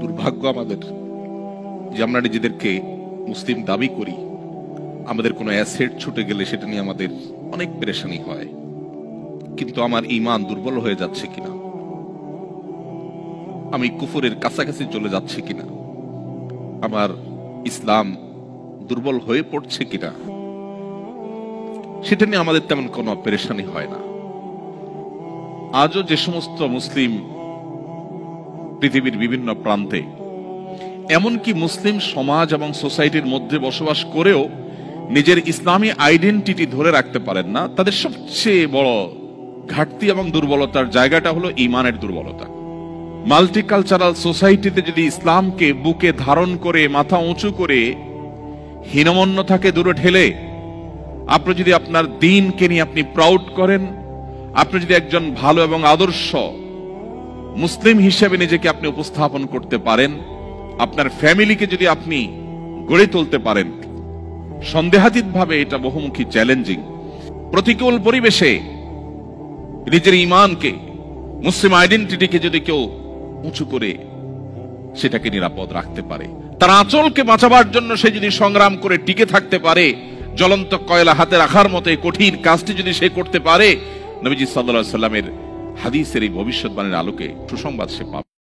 দুর্ভাগ্য আমাদের যে আমরা নিজেদেরকে মুসলিম দাবি করি, আমাদের কোনো অ্যাসেট ছুটে গেলে সেটা নিয়ে আমাদের অনেক পেরেশানি হয়। কিন্তু আমার ঈমান দুর্বল হয়ে যাচ্ছে কিনা, আমি কুফরের কাছাকাছি চলে যাচ্ছে কিনা, আমার ইসলাম দুর্বল হয়ে পড়ছে কিনা, সেটা নিয়ে আমাদের তেমন কোনো পেরেশানি হয় না। আজও যে সমস্ত মুসলিম পৃথিবীর বিভিন্ন প্রান্তে, এমনকি মুসলিম সমাজ এবং সোসাইটির মধ্যে বসবাস করেও নিজের ইসলামী আইডেন্টিটি ধরে রাখতে পারেন না, তাদের সবচেয়ে বড় ঘাটতি এবং দুর্বলতার জায়গাটা হলো ঈমানের দুর্বলতা। মাল্টিকালচারাল সোসাইটিতে যদি ইসলামকে বুকে ধারণ করে মাথা উঁচু করে হীনমন্যতাকে দূরে ঠেলে আপনি যদি আপনার দ্বীনকে নিয়ে আপনি প্রাউড করেন, আপনি যদি একজন ভালো এবং আদর্শ মুসলিম হিসেবে নিজেকে আপনি উপস্থাপন করতে পারেন, আপনার ফ্যামিলিকে যদি আপনি গড়ে তুলতে পারেন, সন্দেহাতীতভাবে এটা বহুমুখী চ্যালেঞ্জিং। প্রতিকূল পরিবেশে নিজের ঈমানকে, মুসলিম আইডেন্টিটিকে যদি কেউ উঁচু করে সেটাকে নিরাপদ রাখতে পারে, তার আঁচলকে বাঁচাবার জন্য সে যদি সংগ্রাম করে টিকে থাকতে পারে, জ্বলন্ত কয়লা হাতে রাখার মতো কঠিন কাজটি যদি সে করতে পারে, নবীজি সাল্লাল্লাহু আলাইহি ওয়াসাল্লামের হাদিসের এই ভবিষ্যৎবাণীর আলোকে সুসংবাদ সে পাবে।